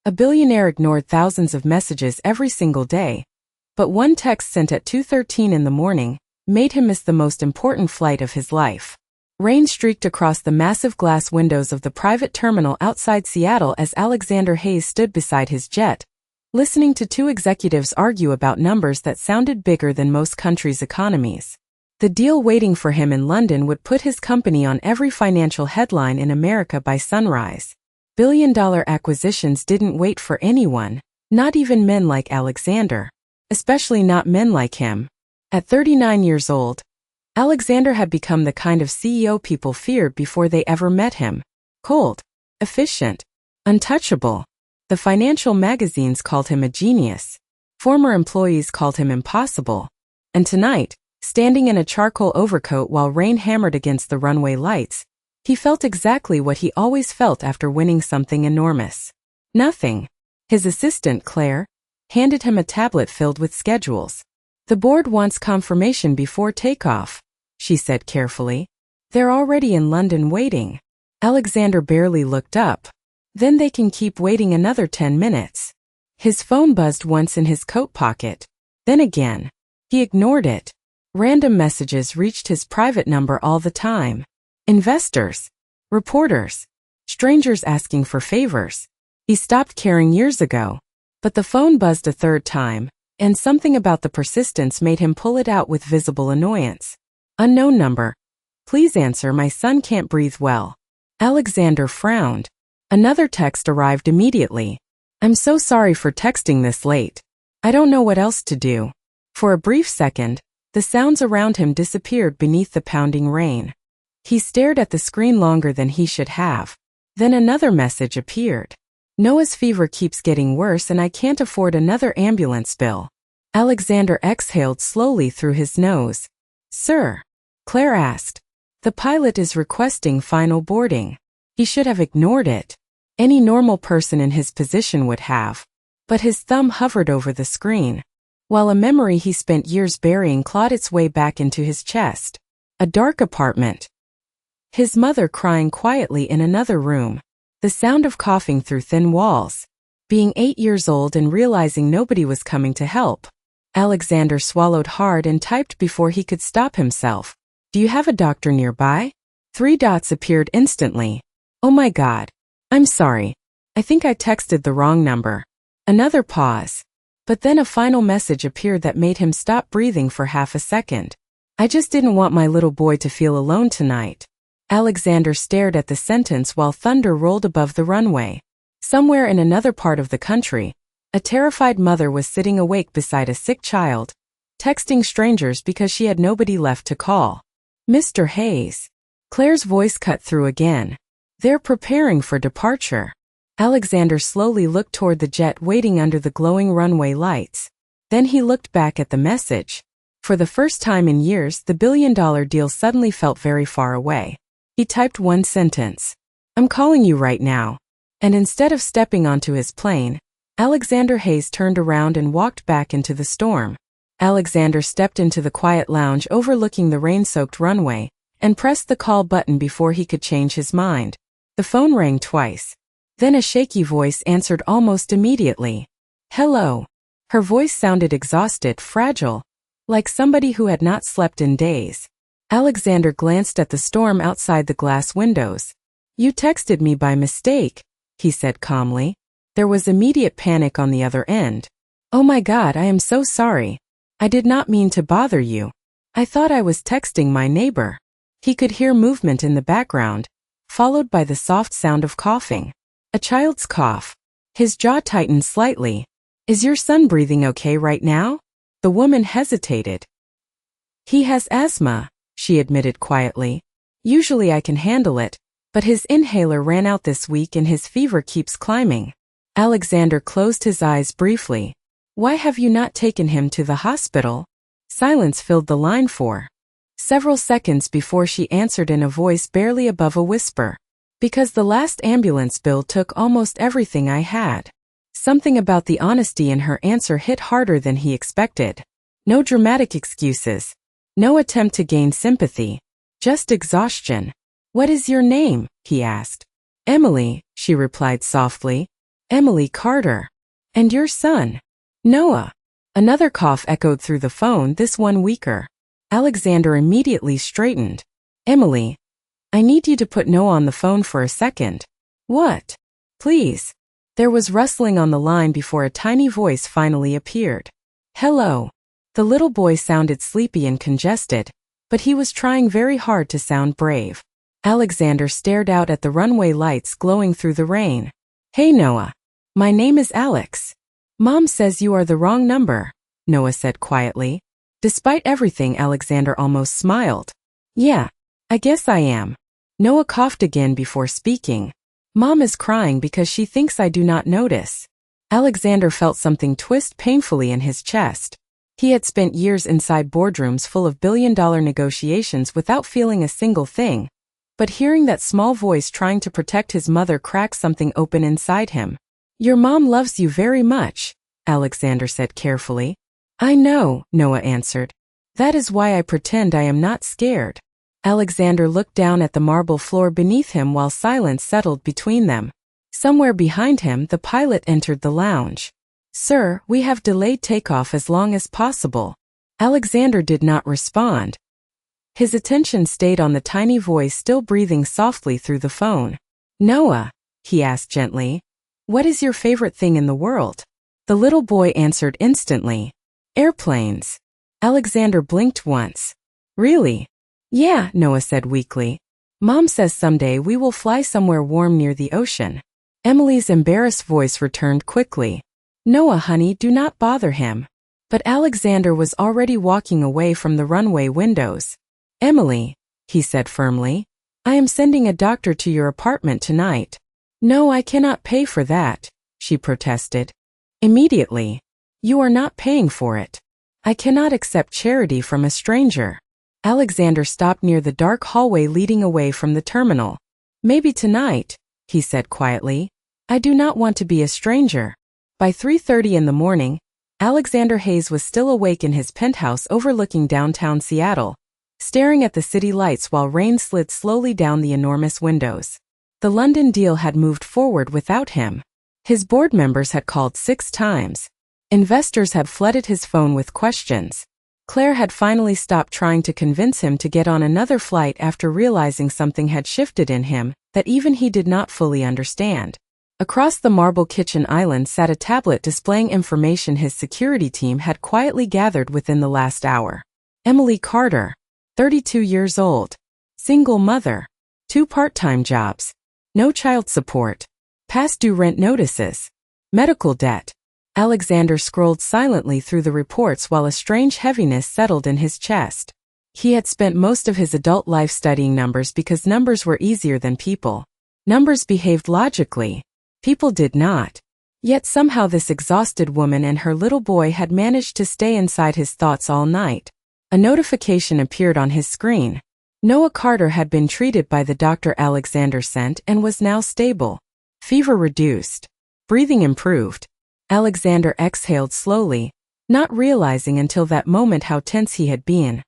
A billionaire ignored thousands of messages every single day, but one text sent at 2:13 in the morning made him miss the most important flight of his life. Rain streaked across the massive glass windows of the private terminal outside Seattle as Alexander Hayes stood beside his jet, listening to two executives argue about numbers that sounded bigger than most countries' economies. The deal waiting for him in London would put his company on every financial headline in America by sunrise. Billion-dollar acquisitions didn't wait for anyone, not even men like Alexander. Especially not men like him. At 39 years old, Alexander had become the kind of CEO people feared before they ever met him. Cold, efficient, untouchable. The financial magazines called him a genius. Former employees called him impossible. And tonight, standing in a charcoal overcoat while rain hammered against the runway lights, he felt exactly what he always felt after winning something enormous. Nothing. His assistant, Claire, handed him a tablet filled with schedules. The board wants confirmation before takeoff, she said carefully. They're already in London waiting. Alexander barely looked up. Then they can keep waiting another 10 minutes. His phone buzzed once in his coat pocket. Then again. He ignored it. Random messages reached his private number all the time. Investors, reporters, strangers asking for favors. He stopped caring years ago. But the phone buzzed a third time, and something about the persistence made him pull it out with visible annoyance. Unknown number. Please answer, my son can't breathe well. Alexander frowned. Another text arrived immediately. I'm so sorry for texting this late. I don't know what else to do. For a brief second, the sounds around him disappeared beneath the pounding rain. He stared at the screen longer than he should have. Then another message appeared. Noah's fever keeps getting worse and I can't afford another ambulance bill. Alexander exhaled slowly through his nose. Sir, Claire asked. The pilot is requesting final boarding. He should have ignored it. Any normal person in his position would have. But his thumb hovered over the screen, while a memory he spent years burying clawed its way back into his chest. A dark apartment. His mother crying quietly in another room. The sound of coughing through thin walls. Being 8 years old and realizing nobody was coming to help. Alexander swallowed hard and typed before he could stop himself. Do you have a doctor nearby? 3 dots appeared instantly. Oh my God. I'm sorry. I think I texted the wrong number. Another pause. But then a final message appeared that made him stop breathing for half a second. I just didn't want my little boy to feel alone tonight. Alexander stared at the sentence while thunder rolled above the runway. Somewhere in another part of the country, a terrified mother was sitting awake beside a sick child, texting strangers because she had nobody left to call. Mr. Hayes. Claire's voice cut through again. They're preparing for departure. Alexander slowly looked toward the jet waiting under the glowing runway lights. Then he looked back at the message. For the first time in years, the billion-dollar deal suddenly felt very far away. He typed one sentence. I'm calling you right now. And instead of stepping onto his plane, Alexander Hayes turned around and walked back into the storm. Alexander stepped into the quiet lounge overlooking the rain-soaked runway and pressed the call button before he could change his mind. The phone rang twice. Then a shaky voice answered almost immediately. Hello. Her voice sounded exhausted, fragile, like somebody who had not slept in days. Alexander glanced at the storm outside the glass windows. You texted me by mistake, he said calmly. There was immediate panic on the other end. Oh my God, I am so sorry. I did not mean to bother you. I thought I was texting my neighbor. He could hear movement in the background, followed by the soft sound of coughing. A child's cough. His jaw tightened slightly. Is your son breathing okay right now? The woman hesitated. He has asthma, she admitted quietly. Usually I can handle it, but his inhaler ran out this week and his fever keeps climbing. Alexander closed his eyes briefly. Why have you not taken him to the hospital? Silence filled the line for several seconds before she answered in a voice barely above a whisper. Because the last ambulance bill took almost everything I had. Something about the honesty in her answer hit harder than he expected. No dramatic excuses. No attempt to gain sympathy. Just exhaustion. What is your name? He asked. Emily, she replied softly. Emily Carter. And your son? Noah. Another cough echoed through the phone, this one weaker. Alexander immediately straightened. Emily, I need you to put Noah on the phone for a second. What? Please. There was rustling on the line before a tiny voice finally appeared. Hello. The little boy sounded sleepy and congested, but he was trying very hard to sound brave. Alexander stared out at the runway lights glowing through the rain. Hey Noah. My name is Alex. Mom says you are the wrong number, Noah said quietly. Despite everything, Alexander almost smiled. Yeah, I guess I am. Noah coughed again before speaking. Mom is crying because she thinks I do not notice. Alexander felt something twist painfully in his chest. He had spent years inside boardrooms full of billion-dollar negotiations without feeling a single thing. But hearing that small voice trying to protect his mother cracked something open inside him. Your mom loves you very much, Alexander said carefully. I know, Noah answered. That is why I pretend I am not scared. Alexander looked down at the marble floor beneath him while silence settled between them. Somewhere behind him, the pilot entered the lounge. Sir, we have delayed takeoff as long as possible. Alexander did not respond. His attention stayed on the tiny voice still breathing softly through the phone. Noah, he asked gently, what is your favorite thing in the world? The little boy answered instantly. Airplanes. Alexander blinked once. Really? Yeah, Noah said weakly. Mom says someday we will fly somewhere warm near the ocean. Emily's embarrassed voice returned quickly. Noah, honey, do not bother him. But Alexander was already walking away from the runway windows. Emily, he said firmly, I am sending a doctor to your apartment tonight. No, I cannot pay for that, she protested. Immediately. You are not paying for it. I cannot accept charity from a stranger. Alexander stopped near the dark hallway leading away from the terminal. Maybe tonight, he said quietly. I do not want to be a stranger. By 3:30 in the morning, Alexander Hayes was still awake in his penthouse overlooking downtown Seattle, staring at the city lights while rain slid slowly down the enormous windows. The London deal had moved forward without him. His board members had called 6 times. Investors had flooded his phone with questions. Claire had finally stopped trying to convince him to get on another flight after realizing something had shifted in him that even he did not fully understand. Across the marble kitchen island sat a tablet displaying information his security team had quietly gathered within the last hour. Emily Carter, 32 years old, single mother, 2 part-time jobs, no child support, past due rent notices, medical debt. Alexander scrolled silently through the reports while a strange heaviness settled in his chest. He had spent most of his adult life studying numbers because numbers were easier than people. Numbers behaved logically. People did not. Yet somehow this exhausted woman and her little boy had managed to stay inside his thoughts all night. A notification appeared on his screen. Noah Carter had been treated by the doctor Alexander sent and was now stable. Fever reduced. Breathing improved. Alexander exhaled slowly, not realizing until that moment how tense he had been.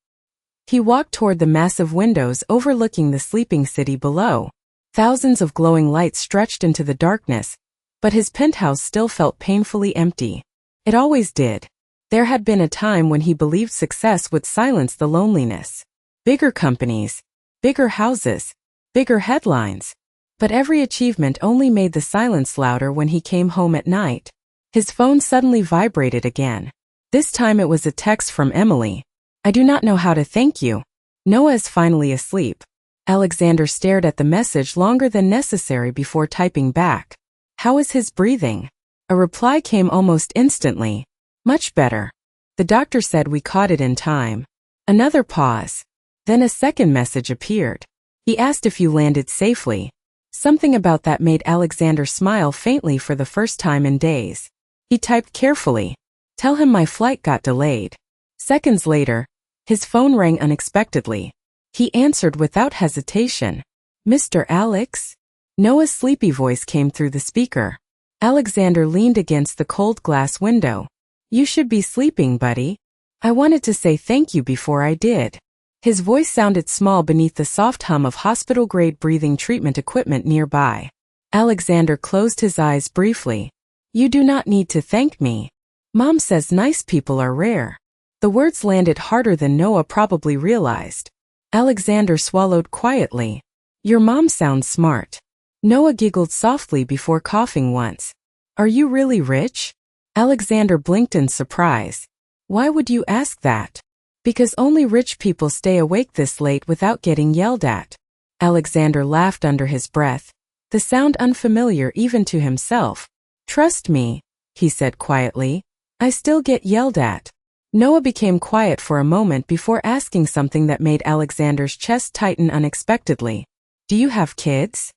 He walked toward the massive windows overlooking the sleeping city below. Thousands of glowing lights stretched into the darkness, but his penthouse still felt painfully empty. It always did. There had been a time when he believed success would silence the loneliness. Bigger companies, bigger houses, bigger headlines. But every achievement only made the silence louder when he came home at night. His phone suddenly vibrated again. This time it was a text from Emily. I do not know how to thank you. Noah is finally asleep. Alexander stared at the message longer than necessary before typing back. How is his breathing? A reply came almost instantly. Much better. The doctor said we caught it in time. Another pause. Then a second message appeared. He asked if you landed safely. Something about that made Alexander smile faintly for the first time in days. He typed carefully. Tell him my flight got delayed. Seconds later, his phone rang unexpectedly. He answered without hesitation. Mr. Alex? Noah's sleepy voice came through the speaker. Alexander leaned against the cold glass window. You should be sleeping, buddy. I wanted to say thank you before I did. His voice sounded small beneath the soft hum of hospital-grade breathing treatment equipment nearby. Alexander closed his eyes briefly. You do not need to thank me. Mom says nice people are rare. The words landed harder than Noah probably realized. Alexander swallowed quietly. Your mom sounds smart. Noah giggled softly before coughing once. Are you really rich? Alexander blinked in surprise. Why would you ask that? Because only rich people stay awake this late without getting yelled at. Alexander laughed under his breath, the sound unfamiliar even to himself. Trust me, he said quietly, I still get yelled at. Noah became quiet for a moment before asking something that made Alexander's chest tighten unexpectedly. Do you have kids?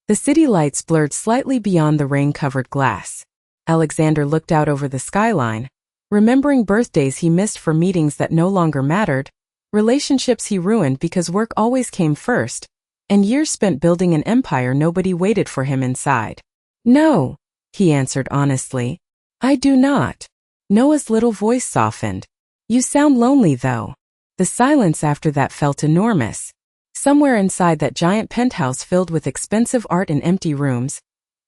The city lights blurred slightly beyond the rain-covered glass. Alexander looked out over the skyline, remembering birthdays he missed for meetings that no longer mattered, relationships he ruined because work always came first, and years spent building an empire nobody waited for him inside. No, he answered honestly. I do not. Noah's little voice softened. You sound lonely though. The silence after that felt enormous. Somewhere inside that giant penthouse filled with expensive art and empty rooms,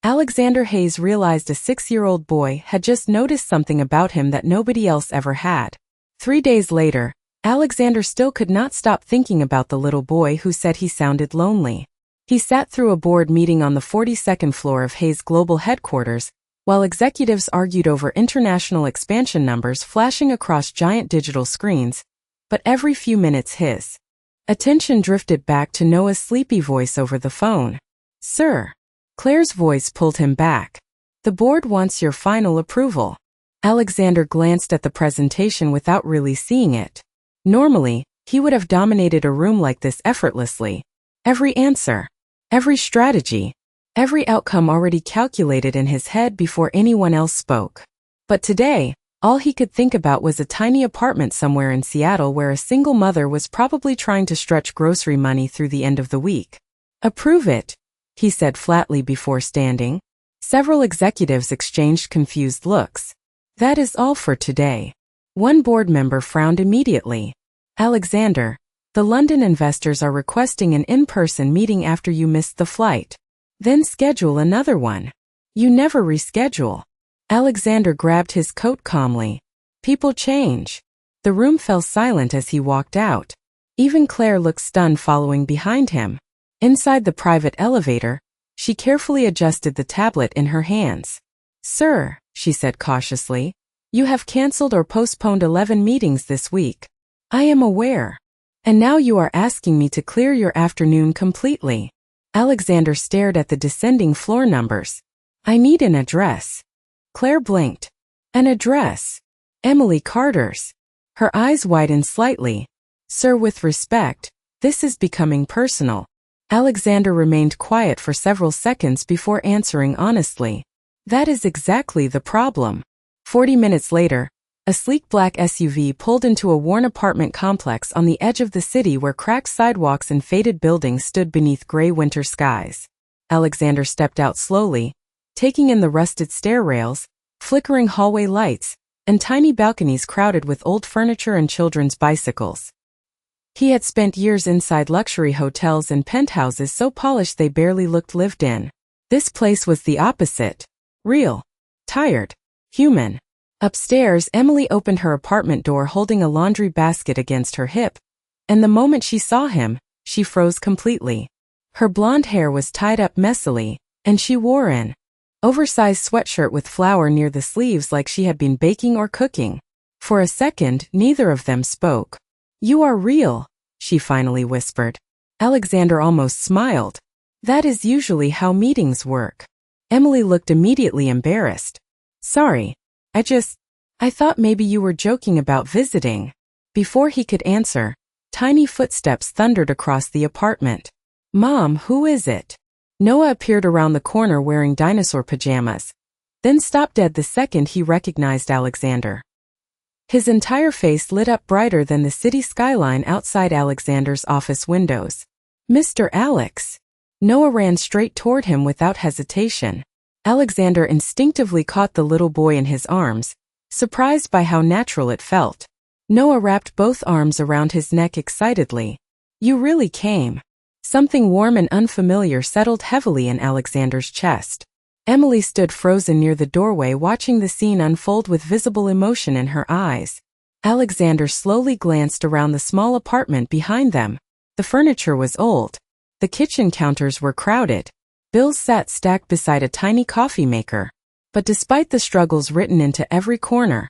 Alexander Hayes realized a 6-year-old boy had just noticed something about him that nobody else ever had. 3 days later, Alexander still could not stop thinking about the little boy who said he sounded lonely. He sat through a board meeting on the 42nd floor of Hayes Global Headquarters, while executives argued over international expansion numbers flashing across giant digital screens, but every few minutes his attention drifted back to Noah's sleepy voice over the phone. Sir. Claire's voice pulled him back. The board wants your final approval. Alexander glanced at the presentation without really seeing it. Normally, he would have dominated a room like this effortlessly. Every answer, every strategy, every outcome already calculated in his head before anyone else spoke. But today, all he could think about was a tiny apartment somewhere in Seattle where a single mother was probably trying to stretch grocery money through the end of the week. Approve it, he said flatly before standing. Several executives exchanged confused looks. That is all for today. One board member frowned immediately. Alexander, the London investors are requesting an in-person meeting after you missed the flight. Then schedule another one. You never reschedule. Alexander grabbed his coat calmly. People change. The room fell silent as he walked out. Even Claire looked stunned following behind him. Inside the private elevator, she carefully adjusted the tablet in her hands. Sir, she said cautiously, you have canceled or postponed 11 meetings this week. I am aware. And now you are asking me to clear your afternoon completely. Alexander stared at the descending floor numbers. I need an address. Claire blinked. An address. Emily Carter's. Her eyes widened slightly. Sir, with respect, this is becoming personal. Alexander remained quiet for several seconds before answering honestly. That is exactly the problem. 40 minutes later, a sleek black SUV pulled into a worn apartment complex on the edge of the city where cracked sidewalks and faded buildings stood beneath gray winter skies. Alexander stepped out slowly, taking in the rusted stair rails, flickering hallway lights, and tiny balconies crowded with old furniture and children's bicycles. He had spent years inside luxury hotels and penthouses so polished they barely looked lived in. This place was the opposite. Real. Tired. Human. Upstairs, Emily opened her apartment door holding a laundry basket against her hip, and the moment she saw him, she froze completely. Her blonde hair was tied up messily, and she wore an oversized sweatshirt with flour near the sleeves like she had been baking or cooking. For a second, neither of them spoke. You are real, she finally whispered. Alexander almost smiled. That is usually how meetings work. Emily looked immediately embarrassed. Sorry, I thought maybe you were joking about visiting. Before he could answer, tiny footsteps thundered across the apartment. Mom, who is it? Noah appeared around the corner wearing dinosaur pajamas, then stopped dead the second he recognized Alexander. His entire face lit up brighter than the city skyline outside Alexander's office windows. Mr. Alex. Noah ran straight toward him without hesitation. Alexander instinctively caught the little boy in his arms, surprised by how natural it felt. Noah wrapped both arms around his neck excitedly. You really came. Something warm and unfamiliar settled heavily in Alexander's chest. Emily stood frozen near the doorway, watching the scene unfold with visible emotion in her eyes. Alexander slowly glanced around the small apartment behind them. The furniture was old. The kitchen counters were crowded. Bills sat stacked beside a tiny coffee maker. But despite the struggles written into every corner,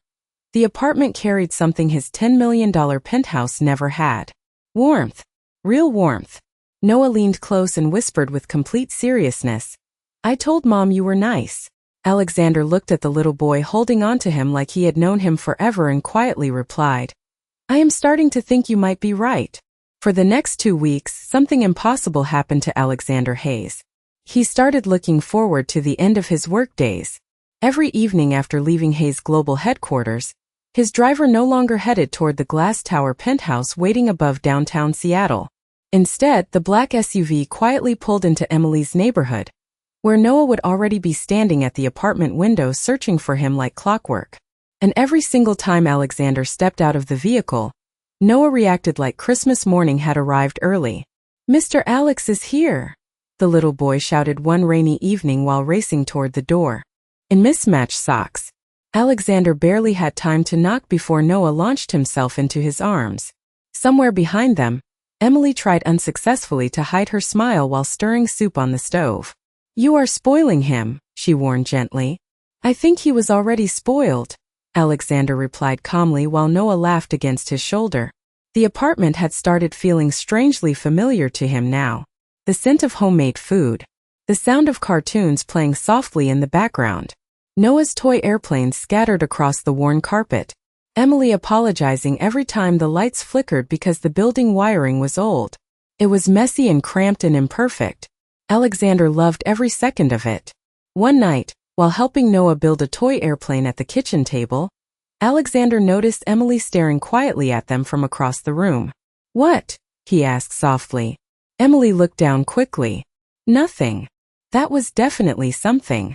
the apartment carried something his $10 million penthouse never had. Warmth. Real warmth. Noah leaned close and whispered with complete seriousness, "I told Mom you were nice." Alexander looked at the little boy holding on to him like he had known him forever and quietly replied, "I am starting to think you might be right." For the next 2 weeks, something impossible happened to Alexander Hayes. He started looking forward to the end of his workdays. Every evening after leaving Hayes Global headquarters, his driver no longer headed toward the glass tower penthouse waiting above downtown Seattle. Instead, the black SUV quietly pulled into Emily's neighborhood, where Noah would already be standing at the apartment window searching for him like clockwork. And every single time Alexander stepped out of the vehicle, Noah reacted like Christmas morning had arrived early. "Mr. Alex is here," the little boy shouted one rainy evening while racing toward the door. In mismatched socks, Alexander barely had time to knock before Noah launched himself into his arms. Somewhere behind them, Emily tried unsuccessfully to hide her smile while stirring soup on the stove. "You are spoiling him," she warned gently. "I think he was already spoiled," Alexander replied calmly while Noah laughed against his shoulder. The apartment had started feeling strangely familiar to him now. The scent of homemade food. The sound of cartoons playing softly in the background. Noah's toy airplanes scattered across the worn carpet. Emily apologizing every time the lights flickered because the building wiring was old. It was messy and cramped and imperfect. Alexander loved every second of it. One night, while helping Noah build a toy airplane at the kitchen table, Alexander noticed Emily staring quietly at them from across the room. "What?" he asked softly. Emily looked down quickly. "Nothing." That was definitely something.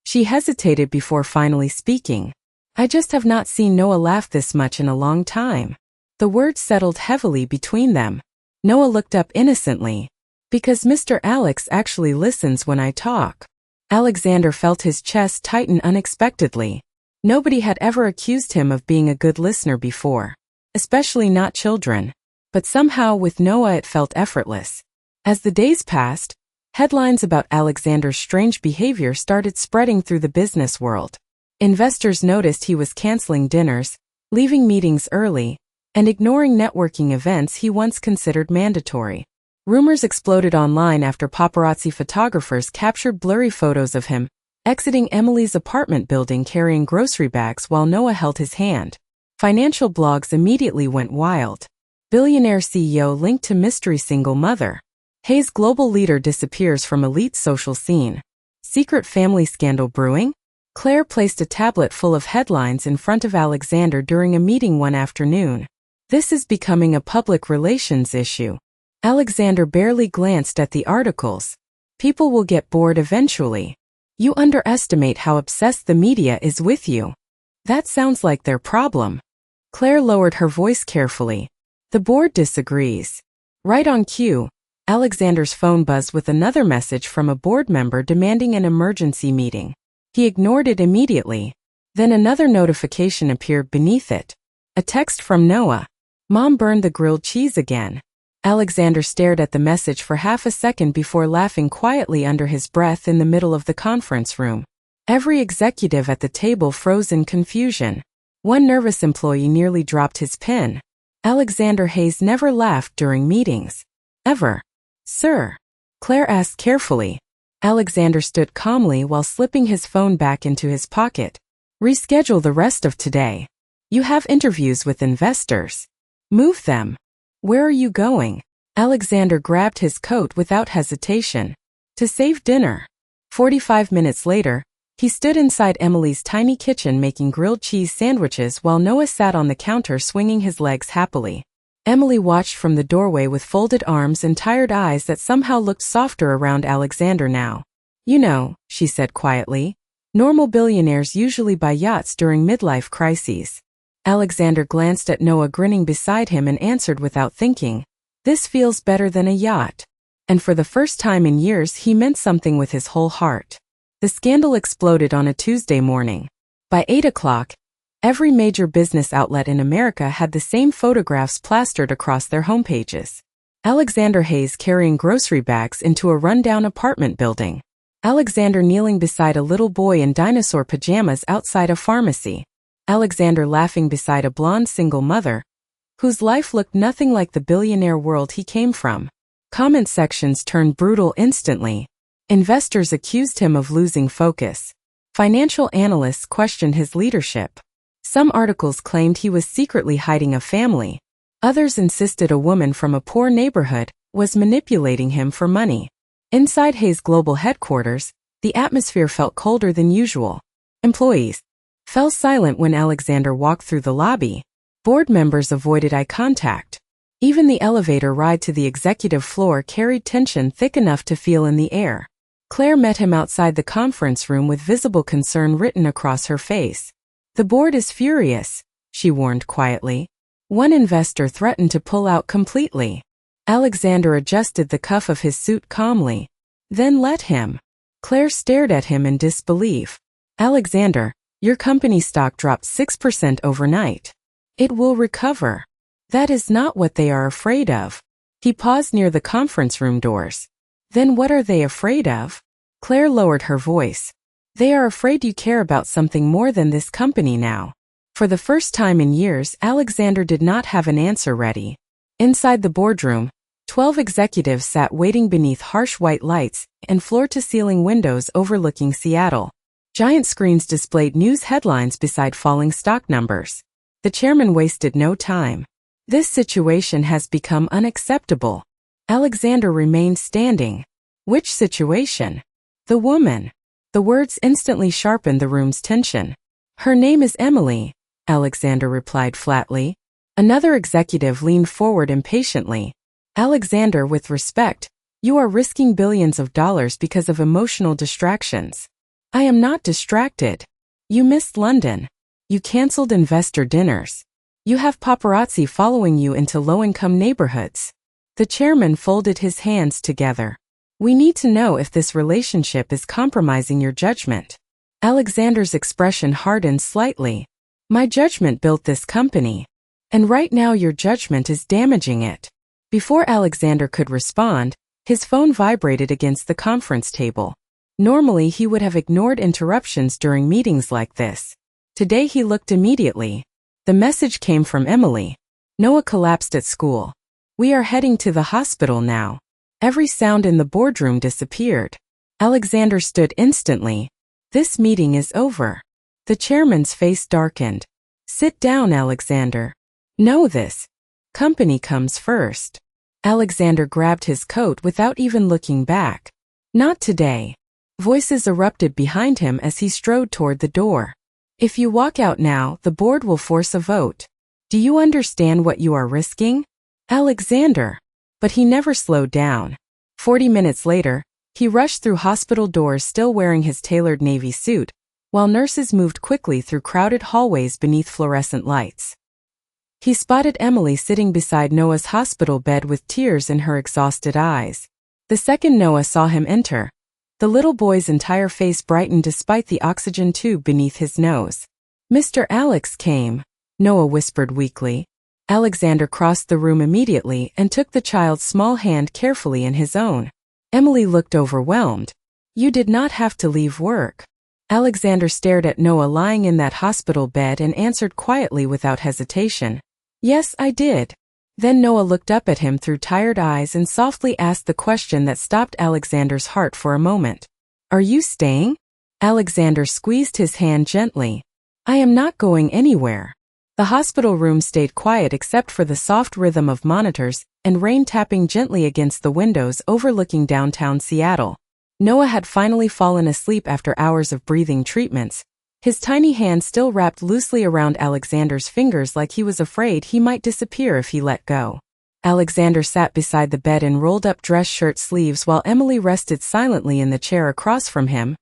She hesitated before finally speaking. "I just have not seen Noah laugh this much in a long time." The words settled heavily between them. Noah looked up innocently. "Because Mr. Alex actually listens when I talk." Alexander felt his chest tighten unexpectedly. Nobody had ever accused him of being a good listener before, especially not children. But somehow with Noah it felt effortless. As the days passed, headlines about Alexander's strange behavior started spreading through the business world. Investors noticed he was canceling dinners, leaving meetings early, and ignoring networking events he once considered mandatory. Rumors exploded online after paparazzi photographers captured blurry photos of him exiting Emily's apartment building carrying grocery bags while Noah held his hand. Financial blogs immediately went wild. Billionaire CEO linked to mystery single mother. Hayes global leader disappears from elite social scene. Secret family scandal brewing? Claire placed a tablet full of headlines in front of Alexander during a meeting one afternoon. This is becoming a public relations issue. Alexander barely glanced at the articles. People will get bored eventually. You underestimate how obsessed the media is with you. That sounds like their problem. Claire lowered her voice carefully. The board disagrees. Right on cue, Alexander's phone buzzed with another message from a board member demanding an emergency meeting. He ignored it immediately. Then another notification appeared beneath it. A text from Noah. "Mom burned the grilled cheese again." Alexander stared at the message for half a second before laughing quietly under his breath in the middle of the conference room. Every executive at the table froze in confusion. One nervous employee nearly dropped his pen. Alexander Hayes never laughed during meetings. Ever. "Sir?" Claire asked carefully. Alexander stood calmly while slipping his phone back into his pocket. "Reschedule the rest of today. You have interviews with investors. Move them." "Where are you going?" Alexander grabbed his coat without hesitation. "To save dinner." 45 minutes later, he stood inside Emily's tiny kitchen making grilled cheese sandwiches while Noah sat on the counter swinging his legs happily. Emily watched from the doorway with folded arms and tired eyes that somehow looked softer around Alexander now. "You know," she said quietly, "normal billionaires usually buy yachts during midlife crises." Alexander glanced at Noah grinning beside him and answered without thinking, "This feels better than a yacht." And for the first time in years he meant something with his whole heart. The scandal exploded on a Tuesday morning. By 8 o'clock, every major business outlet in America had the same photographs plastered across their homepages. Alexander Hayes carrying grocery bags into a rundown apartment building. Alexander kneeling beside a little boy in dinosaur pajamas outside a pharmacy. Alexander laughing beside a blonde single mother, whose life looked nothing like the billionaire world he came from. Comment sections turned brutal instantly. Investors accused him of losing focus. Financial analysts questioned his leadership. Some articles claimed he was secretly hiding a family. Others insisted a woman from a poor neighborhood was manipulating him for money. Inside Hayes' global headquarters, the atmosphere felt colder than usual. Employees fell silent when Alexander walked through the lobby. Board members avoided eye contact. Even the elevator ride to the executive floor carried tension thick enough to feel in the air. Claire met him outside the conference room with visible concern written across her face. "The board is furious," she warned quietly. One investor threatened to pull out completely. Alexander adjusted the cuff of his suit calmly. "Then let him." Claire stared at him in disbelief. "Alexander, your company stock dropped 6% overnight. It will recover." "That is not what they are afraid of." He paused near the conference room doors. "Then what are they afraid of?" Claire lowered her voice. "They are afraid you care about something more than this company now." For the first time in years, Alexander did not have an answer ready. Inside the boardroom, 12 executives sat waiting beneath harsh white lights and floor-to-ceiling windows overlooking Seattle. Giant screens displayed news headlines beside falling stock numbers. The chairman wasted no time. "This situation has become unacceptable." Alexander remained standing. "Which situation?" "The woman." The words instantly sharpened the room's tension. "Her name is Emily," Alexander replied flatly. Another executive leaned forward impatiently. "Alexander, with respect, you are risking billions of dollars because of emotional distractions." "I am not distracted." "You missed London. You canceled investor dinners. You have paparazzi following you into low-income neighborhoods." The chairman folded his hands together. "We need to know if this relationship is compromising your judgment." Alexander's expression hardened slightly. "My judgment built this company. And right now your judgment is damaging it." Before Alexander could respond, his phone vibrated against the conference table. Normally he would have ignored interruptions during meetings like this. Today he looked immediately. The message came from Emily. "Noah collapsed at school. We are heading to the hospital now." Every sound in the boardroom disappeared. Alexander stood instantly. "This meeting is over." The chairman's face darkened. "Sit down, Alexander. Know this. Company comes first." Alexander grabbed his coat without even looking back. "Not today." Voices erupted behind him as he strode toward the door. "If you walk out now, the board will force a vote. Do you understand what you are risking?" "Alexander." But he never slowed down. 40 minutes later, he rushed through hospital doors still wearing his tailored navy suit, while nurses moved quickly through crowded hallways beneath fluorescent lights. He spotted Emily sitting beside Noah's hospital bed with tears in her exhausted eyes. The second Noah saw him enter, the little boy's entire face brightened despite the oxygen tube beneath his nose. "Mr. Alex came," Noah whispered weakly. Alexander crossed the room immediately and took the child's small hand carefully in his own. Emily looked overwhelmed. "You did not have to leave work." Alexander stared at Noah lying in that hospital bed and answered quietly without hesitation. "Yes, I did." Then Noah looked up at him through tired eyes and softly asked the question that stopped Alexander's heart for a moment. "Are you staying?" Alexander squeezed his hand gently. "I am not going anywhere." The hospital room stayed quiet except for the soft rhythm of monitors and rain tapping gently against the windows overlooking downtown Seattle. Noah had finally fallen asleep after hours of breathing treatments, his tiny hand still wrapped loosely around Alexander's fingers like he was afraid he might disappear if he let go. Alexander sat beside the bed in rolled-up dress shirt sleeves while Emily rested silently in the chair across from him,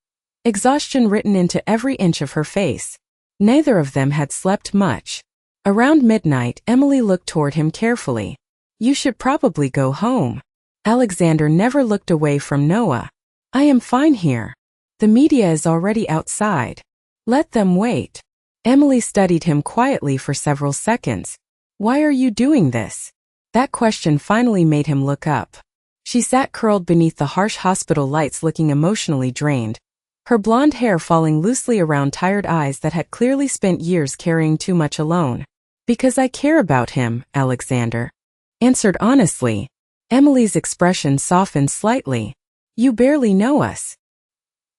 exhaustion written into every inch of her face. Neither of them had slept much. Around midnight, Emily looked toward him carefully. "You should probably go home." Alexander never looked away from Noah. I am fine here. The media is already outside. Let them wait. Emily studied him quietly for several seconds. Why are you doing this? That question finally made him look up. She sat curled beneath the harsh hospital lights looking emotionally drained, her blonde hair falling loosely around tired eyes that had clearly spent years carrying too much alone. Because I care about him, Alexander answered honestly. Emily's expression softened slightly. You barely know us.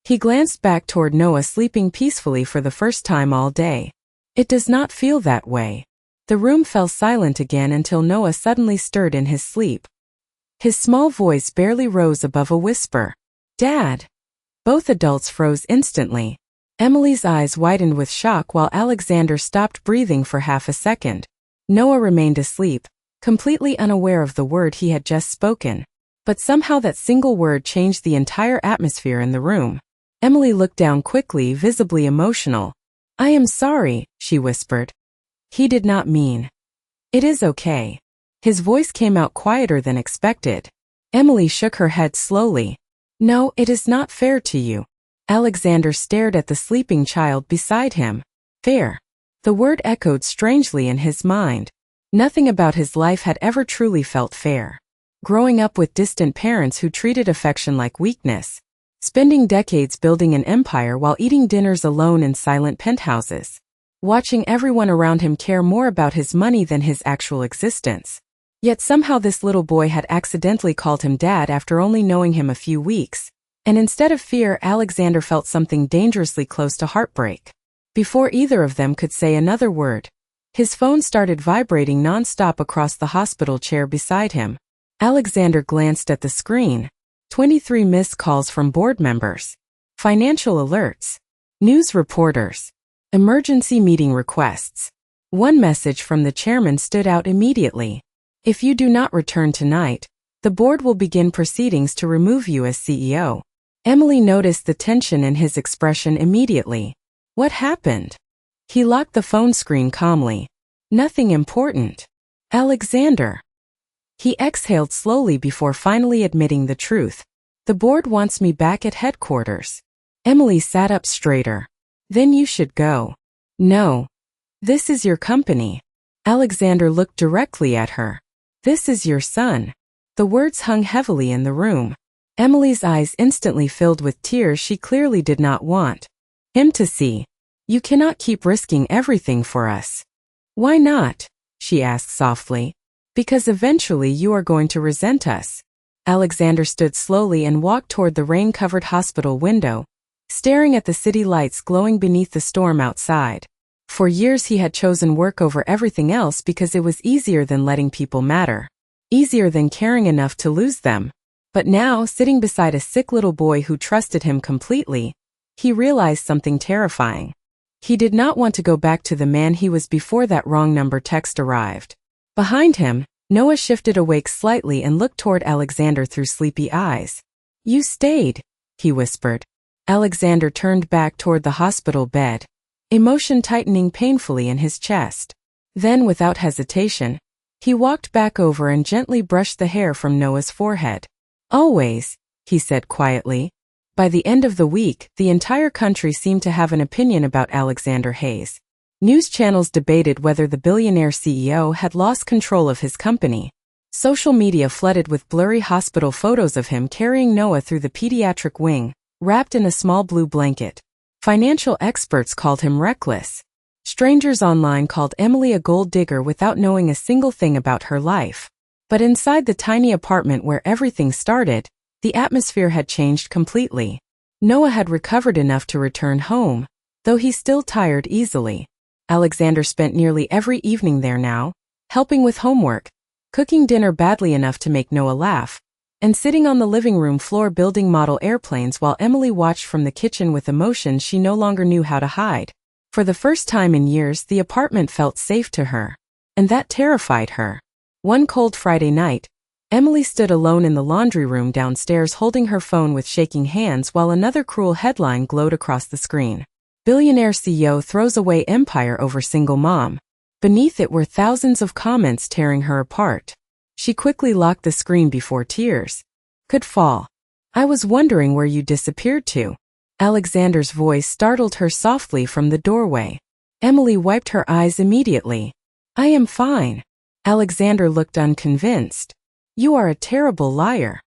He glanced back toward Noah sleeping peacefully for the first time all day. It does not feel that way. The room fell silent again until Noah suddenly stirred in his sleep. His small voice barely rose above a whisper. Dad! Both adults froze instantly. Emily's eyes widened with shock while Alexander stopped breathing for half a second. Noah remained asleep, completely unaware of the word he had just spoken. But somehow that single word changed the entire atmosphere in the room. Emily looked down quickly, visibly emotional. I am sorry, she whispered. He did not mean. It is okay. His voice came out quieter than expected. Emily shook her head slowly. No, it is not fair to you. Alexander stared at the sleeping child beside him. Fair. The word echoed strangely in his mind. Nothing about his life had ever truly felt fair. Growing up with distant parents who treated affection like weakness. Spending decades building an empire while eating dinners alone in silent penthouses. Watching everyone around him care more about his money than his actual existence. Yet somehow this little boy had accidentally called him dad after only knowing him a few weeks. And instead of fear, Alexander felt something dangerously close to heartbreak. Before either of them could say another word, his phone started vibrating non-stop across the hospital chair beside him. Alexander glanced at the screen. 23 missed calls from board members. Financial alerts. News reporters. Emergency meeting requests. One message from the chairman stood out immediately. If you do not return tonight, the board will begin proceedings to remove you as CEO. Emily noticed the tension in his expression immediately. What happened? He locked the phone screen calmly. Nothing important. Alexander. He exhaled slowly before finally admitting the truth. The board wants me back at headquarters. Emily sat up straighter. Then you should go. No. This is your company. Alexander looked directly at her. This is your son. The words hung heavily in the room. Emily's eyes instantly filled with tears she clearly did not want him to see. You cannot keep risking everything for us. Why not? She asked softly. Because eventually you are going to resent us. Alexander stood slowly and walked toward the rain-covered hospital window, staring at the city lights glowing beneath the storm outside. For years he had chosen work over everything else because it was easier than letting people matter. Easier than caring enough to lose them. But now, sitting beside a sick little boy who trusted him completely, he realized something terrifying. He did not want to go back to the man he was before that wrong number text arrived. Behind him, Noah shifted awake slightly and looked toward Alexander through sleepy eyes. You stayed, he whispered. Alexander turned back toward the hospital bed, emotion tightening painfully in his chest. Then, without hesitation, he walked back over and gently brushed the hair from Noah's forehead. Always, he said quietly. By the end of the week, the entire country seemed to have an opinion about Alexander Hayes. News channels debated whether the billionaire CEO had lost control of his company. Social media flooded with blurry hospital photos of him carrying Noah through the pediatric wing, wrapped in a small blue blanket. Financial experts called him reckless. Strangers online called Emily a gold digger without knowing a single thing about her life. But inside the tiny apartment where everything started, the atmosphere had changed completely. Noah had recovered enough to return home, though he still tired easily. Alexander spent nearly every evening there now, helping with homework, cooking dinner badly enough to make Noah laugh, and sitting on the living room floor building model airplanes while Emily watched from the kitchen with emotions she no longer knew how to hide. For the first time in years, the apartment felt safe to her. And that terrified her. One cold Friday night, Emily stood alone in the laundry room downstairs holding her phone with shaking hands while another cruel headline glowed across the screen. Billionaire CEO throws away empire over single mom. Beneath it were thousands of comments tearing her apart. She quickly locked the screen before tears could fall. I was wondering where you disappeared to. Alexander's voice startled her softly from the doorway. Emily wiped her eyes immediately. I am fine. Alexander looked unconvinced. You are a terrible liar.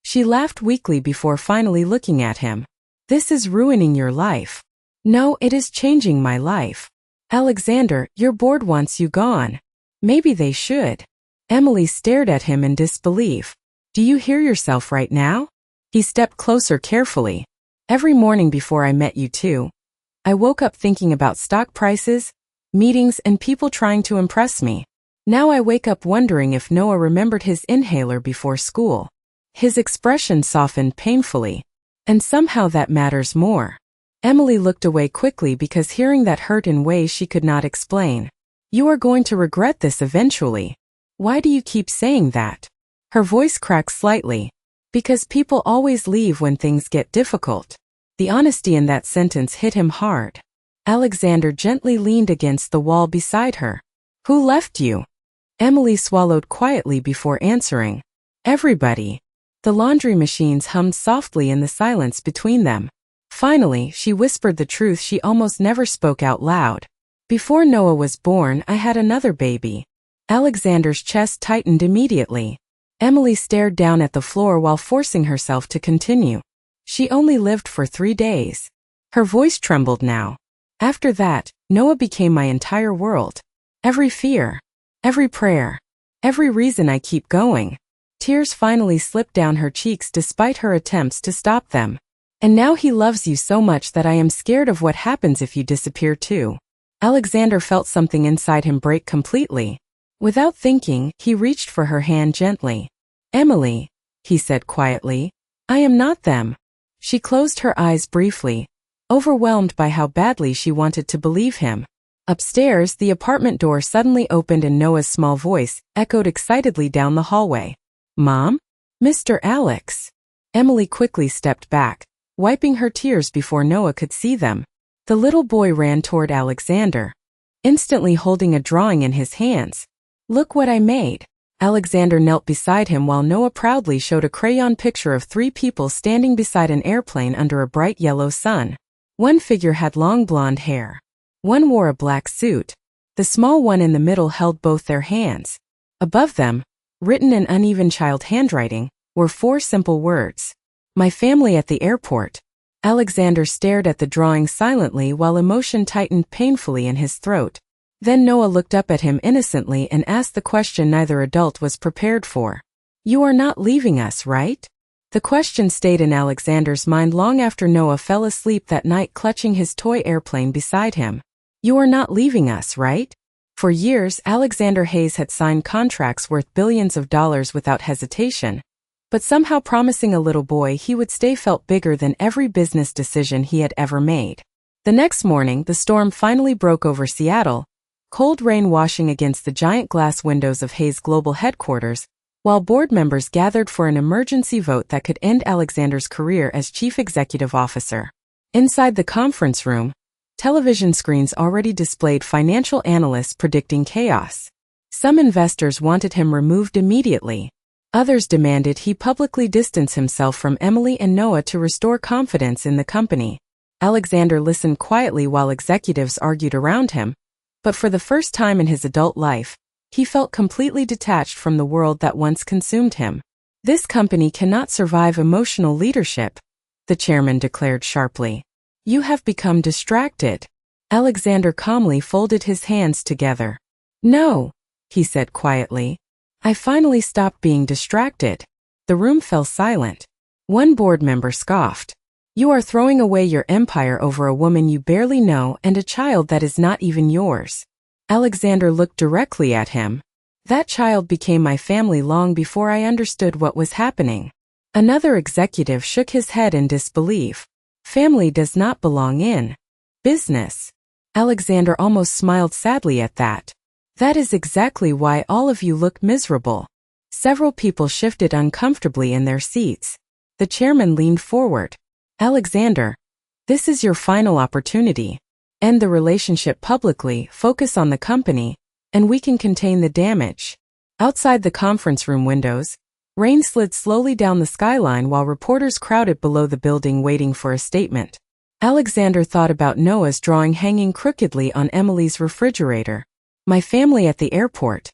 She laughed weakly before finally looking at him. This is ruining your life. No, it is changing my life. Alexander, your board wants you gone. Maybe they should. Emily stared at him in disbelief. Do you hear yourself right now? He stepped closer carefully. Every morning before I met you two, I woke up thinking about stock prices, meetings, and people trying to impress me. Now I wake up wondering if Noah remembered his inhaler before school. His expression softened painfully. And somehow that matters more. Emily looked away quickly because hearing that hurt in ways she could not explain. You are going to regret this eventually. Why do you keep saying that? Her voice cracked slightly. Because people always leave when things get difficult. The honesty in that sentence hit him hard. Alexander gently leaned against the wall beside her. Who left you? Emily swallowed quietly before answering. Everybody. The laundry machines hummed softly in the silence between them. Finally, she whispered the truth she almost never spoke out loud. Before Noah was born, I had another baby. Alexander's chest tightened immediately. Emily stared down at the floor while forcing herself to continue. She only lived for 3 days. Her voice trembled now. After that, Noah became my entire world. Every fear. Every prayer. Every reason I keep going. Tears finally slipped down her cheeks despite her attempts to stop them. And now he loves you so much that I am scared of what happens if you disappear too. Alexander felt something inside him break completely. Without thinking, he reached for her hand gently. Emily, he said quietly, I am not them. She closed her eyes briefly, overwhelmed by how badly she wanted to believe him. Upstairs, the apartment door suddenly opened and Noah's small voice echoed excitedly down the hallway. Mom? Mr. Alex. Emily quickly stepped back, wiping her tears before Noah could see them. The little boy ran toward Alexander, instantly holding a drawing in his hands. Look what I made. Alexander knelt beside him while Noah proudly showed a crayon picture of 3 people standing beside an airplane under a bright yellow sun. One figure had long blonde hair. One wore a black suit. The small one in the middle held both their hands. Above them, written in uneven child handwriting, were 4 simple words. My family at the airport. Alexander stared at the drawing silently while emotion tightened painfully in his throat. Then Noah looked up at him innocently and asked the question neither adult was prepared for. You are not leaving us, right? The question stayed in Alexander's mind long after Noah fell asleep that night clutching his toy airplane beside him. You are not leaving us, right? For years, Alexander Hayes had signed contracts worth billions of dollars without hesitation. But somehow promising a little boy he would stay felt bigger than every business decision he had ever made. The next morning, the storm finally broke over Seattle, cold rain washing against the giant glass windows of Hayes Global headquarters, while board members gathered for an emergency vote that could end Alexander's career as chief executive officer. Inside the conference room, television screens already displayed financial analysts predicting chaos. Some investors wanted him removed immediately. Others demanded he publicly distance himself from Emily and Noah to restore confidence in the company. Alexander listened quietly while executives argued around him, but for the first time in his adult life, he felt completely detached from the world that once consumed him. This company cannot survive emotional leadership, the chairman declared sharply. You have become distracted. Alexander calmly folded his hands together. No, he said quietly. I finally stopped being distracted. The room fell silent. One board member scoffed. You are throwing away your empire over a woman you barely know and a child that is not even yours. Alexander looked directly at him. That child became my family long before I understood what was happening. Another executive shook his head in disbelief. Family does not belong in business. Alexander almost smiled sadly at that. That is exactly why all of you look miserable. Several people shifted uncomfortably in their seats. The chairman leaned forward. Alexander, this is your final opportunity. End the relationship publicly, focus on the company, and we can contain the damage. Outside the conference room windows, rain slid slowly down the skyline while reporters crowded below the building waiting for a statement. Alexander thought about Noah's drawing hanging crookedly on Emily's refrigerator. My family at the airport.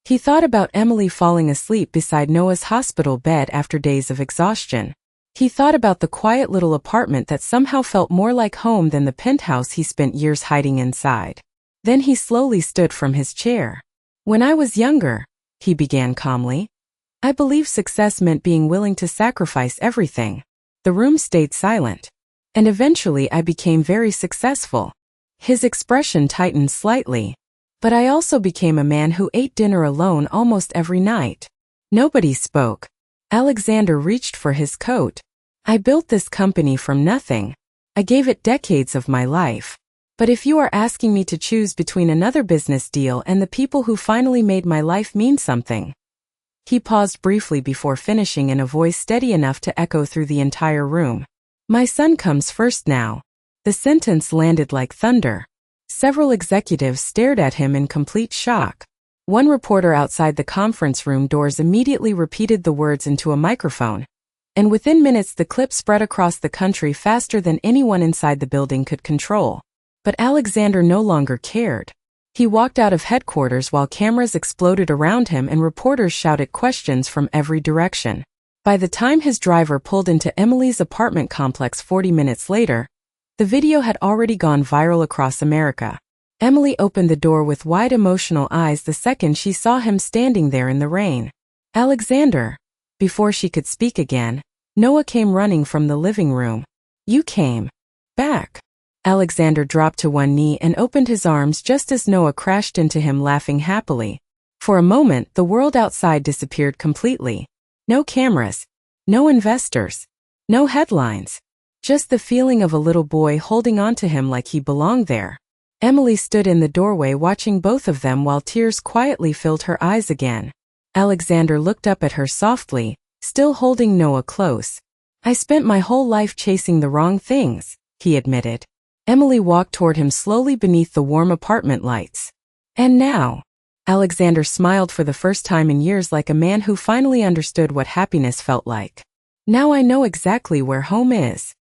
He thought about Emily falling asleep beside Noah's hospital bed after days of exhaustion. He thought about the quiet little apartment that somehow felt more like home than the penthouse he spent years hiding inside. Then he slowly stood from his chair. When I was younger, he began calmly, I believed success meant being willing to sacrifice everything. The room stayed silent. And eventually I became very successful. His expression tightened slightly. But I also became a man who ate dinner alone almost every night. Nobody spoke. Alexander reached for his coat. I built this company from nothing. I gave it decades of my life. But if you are asking me to choose between another business deal and the people who finally made my life mean something. He paused briefly before finishing in a voice steady enough to echo through the entire room. My son comes first now. The sentence landed like thunder. Several executives stared at him in complete shock. One reporter outside the conference room doors immediately repeated the words into a microphone. And within minutes the clip spread across the country faster than anyone inside the building could control. But Alexander no longer cared. He walked out of headquarters while cameras exploded around him and reporters shouted questions from every direction. By the time his driver pulled into Emily's apartment complex 40 minutes later, the video had already gone viral across America. Emily opened the door with wide emotional eyes the second she saw him standing there in the rain. Alexander. Before she could speak again, Noah came running from the living room. You came back. Alexander dropped to one knee and opened his arms just as Noah crashed into him laughing happily. For a moment, the world outside disappeared completely. No cameras, no investors, no headlines. Just the feeling of a little boy holding on to him like he belonged there. Emily stood in the doorway watching both of them while tears quietly filled her eyes again. Alexander looked up at her softly, still holding Noah close. I spent my whole life chasing the wrong things, he admitted. Emily walked toward him slowly beneath the warm apartment lights. And now? Alexander smiled for the first time in years like a man who finally understood what happiness felt like. Now I know exactly where home is.